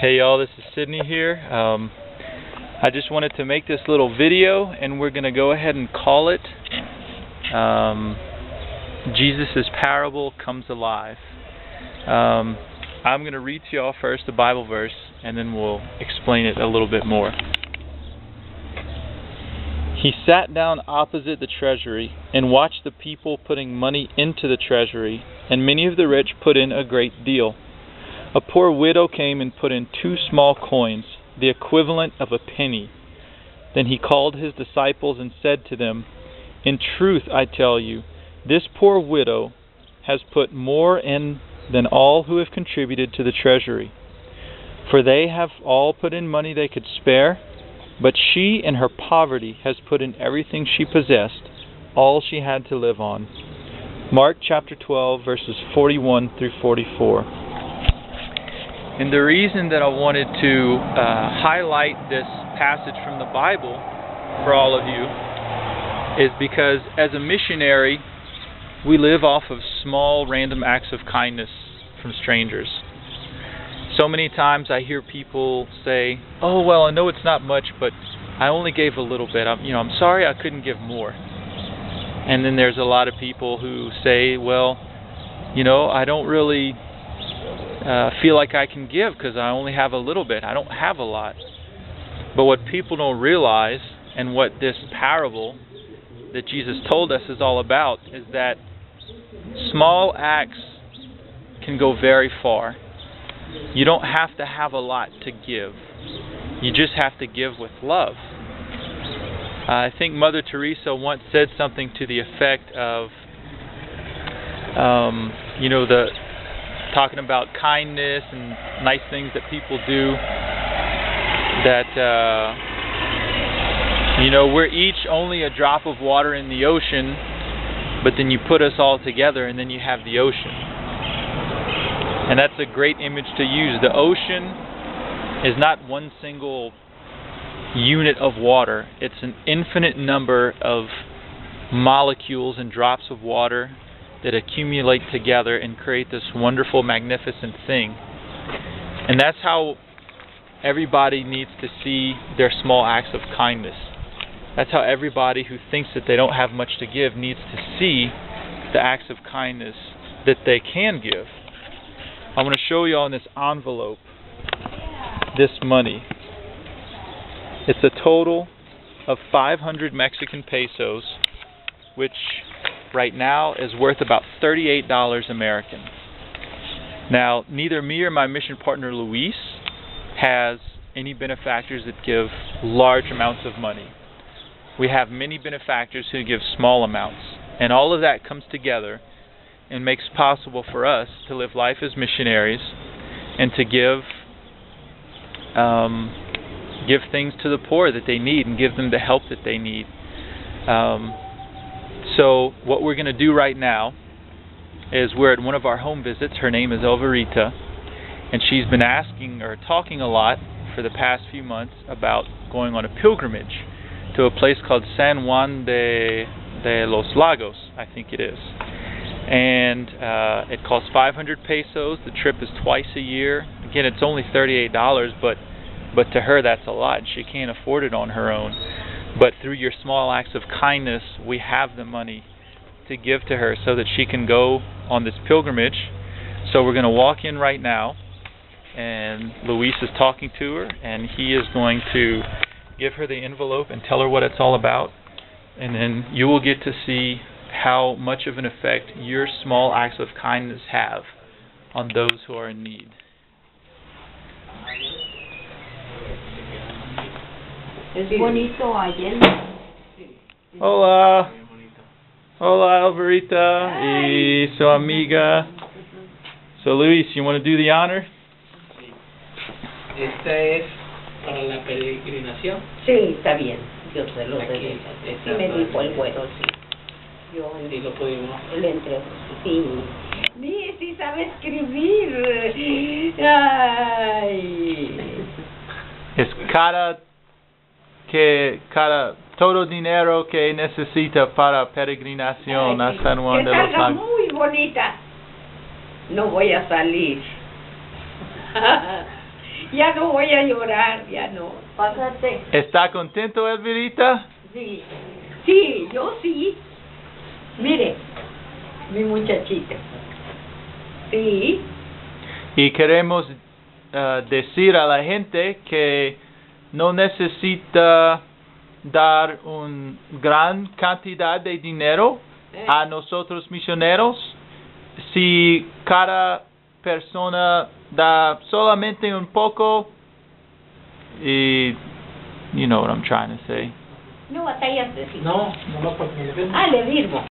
Hey y'all, this is Sydney here. I just wanted to make this little video, and we're going to go ahead and call it Jesus' Parable Comes Alive. I'm going to read to y'all first the Bible verse, and then we'll explain it a little bit more. He sat down opposite the treasury and watched the people putting money into the treasury, and many of the rich put in a great deal. A poor widow came and put in 2 small coins, the equivalent of a penny. Then he called his disciples and said to them, "In truth, I tell you, this poor widow has put more in than all who have contributed to the treasury. For they have all put in money they could spare, but she in her poverty has put in everything she possessed, all she had to live on." Mark chapter 12, verses 41 through 44. And the reason that I wanted to highlight this passage from the Bible for all of you is because as a missionary, we live off of small random acts of kindness from strangers. So many times I hear people say, "Oh, well, I know it's not much, but I only gave a little bit. I'm sorry I couldn't give more." And then there's a lot of people who say, "Well, I don't really feel like I can give because I only have a little bit. I don't have a lot." But what people don't realize, and what this parable that Jesus told us is all about, is that small acts can go very far. You don't have to have a lot to give. You just have to give with love. I think Mother Teresa once said something to the effect of, talking about kindness and nice things that people do, that we're each only a drop of water in the ocean, but then you put us all together and then you have the ocean. And that's a great image to use. The ocean is not one single unit of water. It's an infinite number of molecules and drops of water that accumulate together and create this wonderful, magnificent thing. And that's how everybody needs to see their small acts of kindness. That's how everybody who thinks that they don't have much to give needs to see the acts of kindness that they can give. I want to show you on this envelope this money. It's a total of 500 Mexican pesos, which right now is worth about $38 American. Now, neither me or my mission partner Luis has any benefactors that give large amounts of money. We have many benefactors who give small amounts, and all of that comes together and makes it possible for us to live life as missionaries and to give things to the poor that they need and give them the help that they need. So what we're going to do right now is we're at one of our home visits. Her name is Alvarita, and she's been asking or talking a lot for the past few months about going on a pilgrimage to a place called San Juan de los Lagos, I think it is. And it costs 500 pesos. The trip is twice a year. Again, it's only $38, but to her that's a lot. She can't afford it on her own. But through your small acts of kindness, we have the money to give to her so that she can go on this pilgrimage. So we're going to walk in right now, and Luis is talking to her, and he is going to give her the envelope and tell her what it's all about. And then you will get to see how much of an effect your small acts of kindness have on those who are in need. Es bonito ayer. Hola. Hola, Alvarita y su amiga. So, Luis, you want to do the honor? Esta es para la peregrinación. Sí, está bien. Yo se lo Aquí, doy. esta Sí me dijo el güero, sí. Yo Sí lo pudimos. le entrego. Sí. Sí sabe escribir. Ay. Es todo dinero que necesita para peregrinación a San Juan de los Lagos. Muy bonita. No voy a salir. Ya no voy a llorar, ya no. Pásate. ¿Está contento, Elvirita? Sí, sí, yo sí. Mire, mi muchachita. Sí, Y queremos decir a la gente que no necesita dar una gran cantidad de dinero a nosotros misioneros. Si cada persona da solamente un poco, y you know what I'm trying to say. no batallas de sí. No, no lo puedo decir. Ah, le digo.